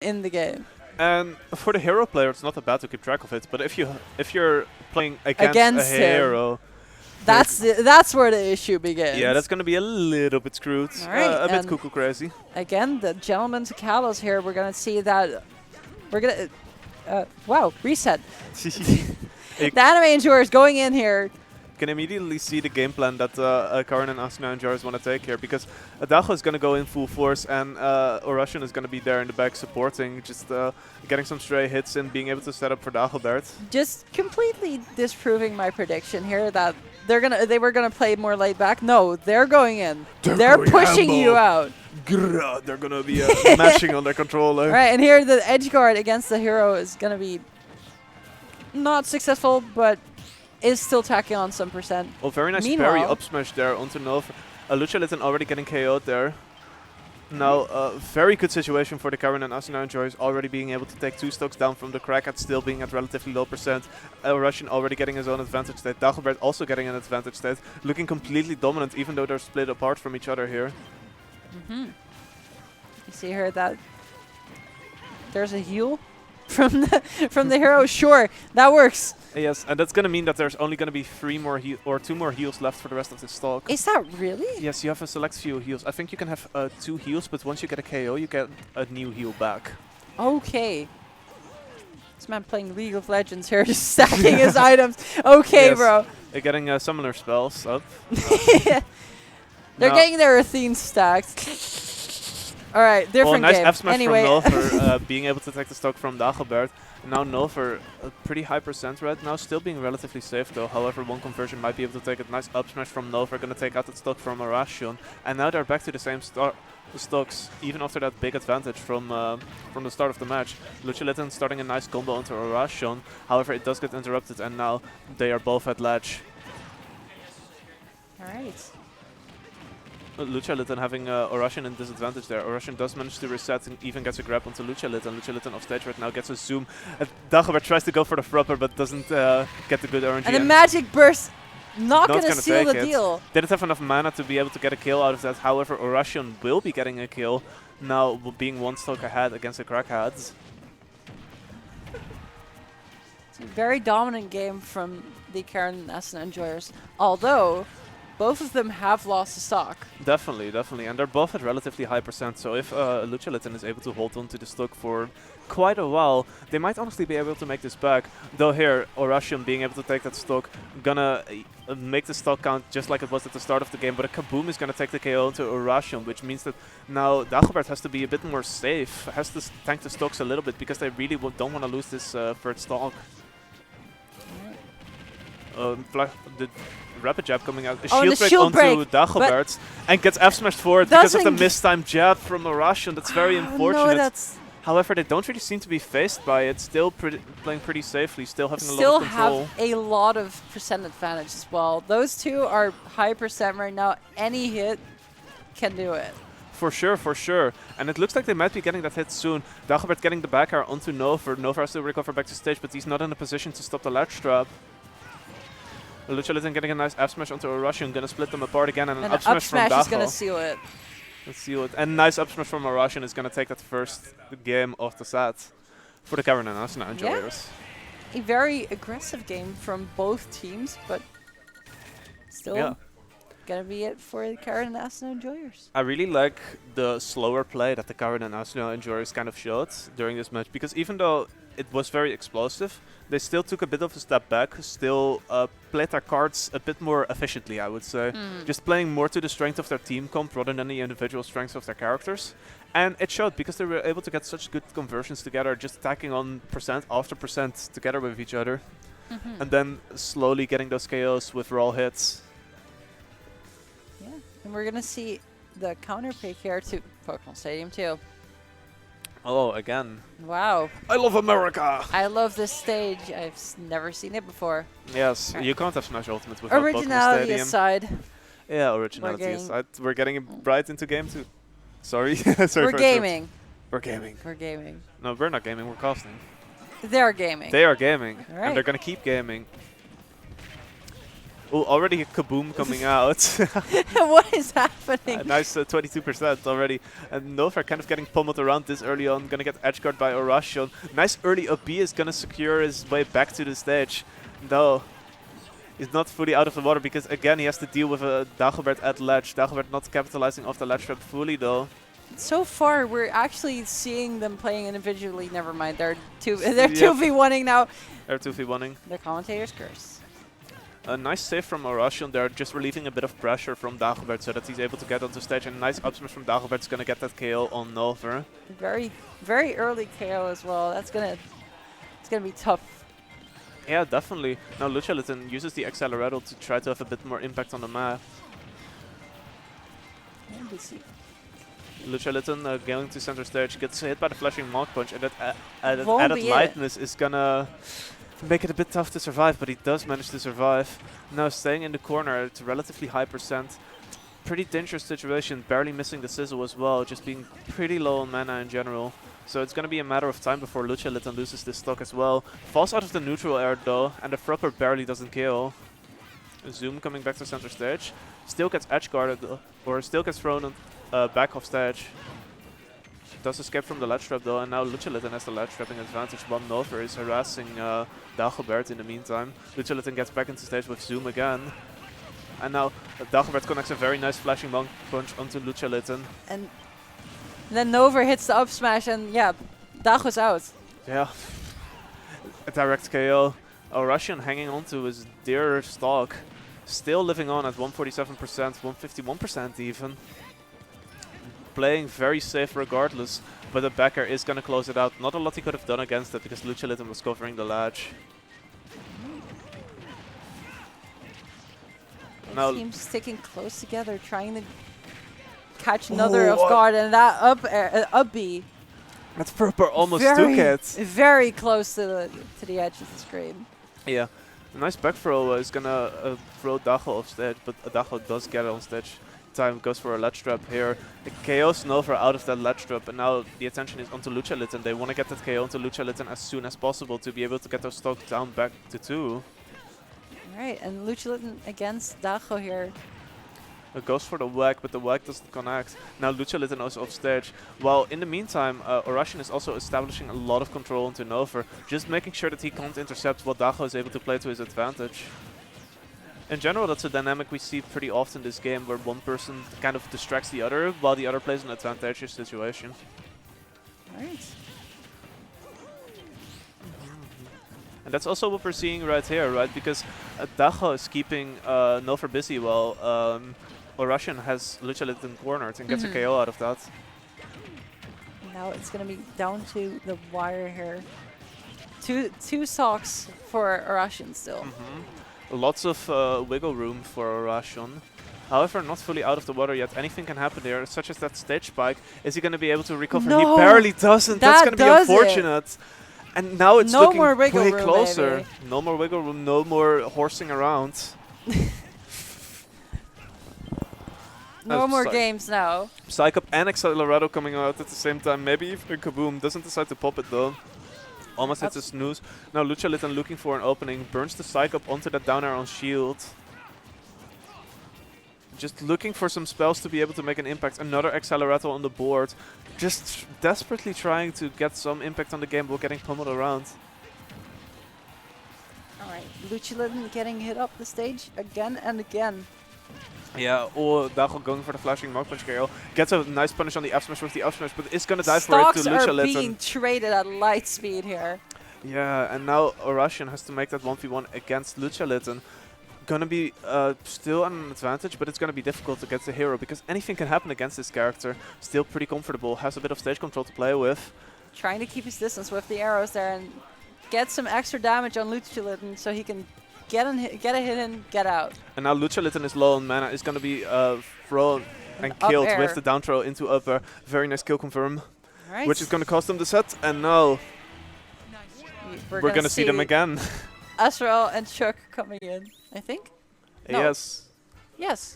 in the game. And for the hero player, it's not that bad to keep track of it. But if you're playing against a hero, that's where the issue begins. yeah, that's gonna be a little bit screwed. All right, A bit cuckoo crazy. Again, the gentleman to Kalos here. We're gonna see that. We're gonna. Wow, reset. The anime enjoyer is going in here. Can immediately see the game plan that Karin and Asuna and Jarvis want to take here, because Dago is going to go in full force, and Oracion is going to be there in the back supporting, just getting some stray hits and being able to set up for Dagobert. Just completely disproving my prediction here that they were gonna play more laid back. No, they're going in. They're pushing you out. Grrr, they're going to be mashing on their controller. Right, and here the edge guard against the hero is gonna be not successful, but is still tacking on some percent. Oh, very nice parry up smash there onto Nover. Luchalitten already getting KO'd there. Now, very good situation for the Karin and Asuna enjoyers, already being able to take 2 stocks down from the crack at still being at relatively low percent. Oracion already getting his own advantage state. Dagobert also getting an advantage state, looking completely dominant even though they're split apart from each other here. You see here that there's a heal from the hero. Sure, that works. Yes, and that's going to mean that there's only going to be 2 more heals left for the rest of the stock. Is that really? Yes, you have a select few heals. I think you can have 2 heals, but once you get a KO, you get a new heal back. Okay. This man playing League of Legends here, just stacking his items. Okay, yes. bro. They're getting summoner spells up. They're getting their Athene stacked. All right, different nice game. F smash Anyway. from Nover, being able to take the stock from Dagobert. Now Nover, a pretty high percent right now, still being relatively safe though. However, one conversion might be able to take it. Nice up smash from Nover, gonna take out the stock from Oracion. And now they're back to the same stocks, even after that big advantage from the start of the match. Luchalitten starting a nice combo onto Oracion. However, it does get interrupted, and now they are both at ledge. All right. Luchalitten having Oracion in disadvantage there. Oracion does manage to reset and even gets a grab onto Luchalitten. Luchalitten off stage right now, gets a zoom. Dagobert tries to go for the frupper, but doesn't get the good RNG. And the magic burst, not gonna seal the deal. Didn't have enough mana to be able to get a kill out of that. However, Oracion will be getting a kill, now being 1 stock ahead against the crackheads. It's a very dominant game from the Karin and Asuna enjoyers, although both of them have lost the stock. Definitely, definitely. And they're both at relatively high percent, so if Luchalitten is able to hold on to the stock for quite a while, they might honestly be able to make this back. Though here, Oracion being able to take that stock, gonna make the stock count just like it was at the start of the game, but a Kaboom is gonna take the KO into Oracion, which means that now Dagobert has to be a bit more safe, has to tank the stocks a little bit, because they really don't want to lose this third stock. The rapid jab coming out. A shield break onto Dagobert and gets F smashed for it because of the mistimed jab from Oracion. That's very unfortunate. No, however, they don't really seem to be phased by it. Still playing pretty safely. Still having a lot of control. Still have a lot of percent advantage as well. Those two are high percent right now. Any hit can do it. For sure, for sure. And it looks like they might be getting that hit soon. Dagobert getting the back air onto Nover. Nover has to recover back to stage, but he's not in a position to stop the ledge trap. Luchalitten getting a nice F smash onto Oracion, gonna split them apart again, and an up smash from Dago. Is gonna seal it. Let's seal it. And nice up smash from Oracion is gonna take that first game of the set for the Karin and Asuna enjoyers. Yeah. A very aggressive game from both teams, but still gonna be it for the Karin and Asuna enjoyers. I really like the slower play that the Karin and Asuna enjoyers kind of showed during this match, because even though it was very explosive, they still took a bit of a step back, still played their cards a bit more efficiently, I would say. Just playing more to the strength of their team comp rather than the individual strengths of their characters. And it showed, because they were able to get such good conversions together, just attacking on percent after percent together with each other. And then slowly getting those KOs with raw hits. Yeah, and we're going to see the counter pick here to Pokemon Stadium too. Oh, again. Wow. I love America! I love this stage. I've never seen it before. Yes, you can't have Smash Ultimate without originality Pokemon Stadium. aside. Yeah, originality aside. We're getting right into game too. Sorry. Sorry we're gaming. We're gaming. We're gaming. No, we're not gaming, we're casting. They're gaming. They are gaming. Right. And they're going to keep gaming. Oh, already a kaboom coming out. What is happening? A nice 22% already. And Nover kind of getting pummeled around this early on. Gonna get edgeguard by Oracion. Nice early up B is gonna secure his way back to the stage. Though he's not fully out of the water because again he has to deal with a Dagobert at ledge. Dagobert not capitalizing off the ledge trap fully though. So far, we're actually seeing them playing individually. Never mind, they're 2v1ing now. They're 2v1ing. Their commentator's curse. A nice save from Oracion there, just relieving a bit of pressure from Dagobert so that he's able to get onto stage. And a nice up smash from Dagobert is going to get that KO on Nover. Very, very early KO as well. It's gonna be tough. Yeah, definitely. Now Luchalitten uses the Accelerator to try to have a bit more impact on the map. Luchalitten going to center stage, gets hit by the flashing Mach Punch, and that added lightness is gonna make it a bit tough to survive, but he does manage to survive. Now staying in the corner at a relatively high percent. Pretty dangerous situation, barely missing the sizzle as well, just being pretty low on mana in general. So it's gonna be a matter of time before Luchalitten loses this stock as well. Falls out of the neutral air though, and the Frupper barely doesn't kill. Zoom coming back to center stage. Still gets edge guarded, or still gets thrown on back off stage. Does escape from the ledge trap though, and now Luchalitten has the ledge trapping advantage while Nover is harassing Dagobert in the meantime. Luchalitten gets back into stage with Zoom again. And now Dagobert connects a very nice flashing Mach Punch onto Luchalitten. And then Nover hits the up smash and yeah, Dago's out. Yeah. A direct KO. Oracion hanging on to his dear stock. Still living on at 147%, 151% even. Playing very safe regardless, but the backer is going to close it out. Not a lot he could have done against it because Luchalitten was covering the ledge. Now teams sticking close together, trying to catch another off guard, and that up B. That Frupper almost took it. Very close to the edge of the screen. Yeah, a nice back throw is gonna throw Dago off stage, but Dago does get on stage. Time goes for a ledge trap here. It KOs Nover out of that ledge trap, and now the attention is onto Luchalitten. They want to get that KO onto Luchalitten as soon as possible to be able to get their stock down back to 2. Alright, and Luchalitten against Dago here. It goes for the whack, but the whack doesn't connect. Now Luchalitten is off stage. While in the meantime, Oracion is also establishing a lot of control onto Nover, just making sure that he can't intercept what Dago is able to play to his advantage. In general, that's a dynamic we see pretty often in this game, where one person kind of distracts the other, while the other plays an advantageous situation. Alright. And that's also what we're seeing right here, right? Because Dago is keeping Nover busy while Oracion has Luchalitten cornered and gets a KO out of that. Now it's going to be down to the wire here. Two stocks for Oracion still. Lots of wiggle room for Oracion. However, not fully out of the water yet. Anything can happen there, such as that stage spike. Is he going to be able to recover? No, he barely doesn't. That's going to be unfortunate. And now it's looking way closer. Baby. No more wiggle room, no more horsing around. No more games now. Psych Up and Accelerado coming out at the same time. Maybe even Kaboom doesn't decide to pop it though. Almost hits a snooze. Now Luchalitten looking for an opening. Burns the Psych Up onto that down air on shield. Just looking for some spells to be able to make an impact. Another Accelerator on the board. Just desperately trying to get some impact on the game while getting pummeled around. Alright, Luchalitten getting hit up the stage again and again. Yeah, Dago going for the flashing Mach Punch KO. Gets a nice punish on the F smash with the F smash, but is going to die for it to Luchalitten. Stocks are being traded at light speed here. Yeah, and now Oracion has to make that 1v1 against Luchalitten. Gonna be still an advantage, but it's gonna be difficult against the hero because anything can happen against this character. Still pretty comfortable, has a bit of stage control to play with. Trying to keep his distance with the arrows there and get some extra damage on Luchalitten so he can get a hit in, get out. And now Luchalitten is low on mana, is gonna be thrown and killed with the down throw into up air. Very nice kill confirm, which is gonna cost him the set. And now we're gonna see them again. Azrael and Chuck coming in, I think? No. Yes. Yes.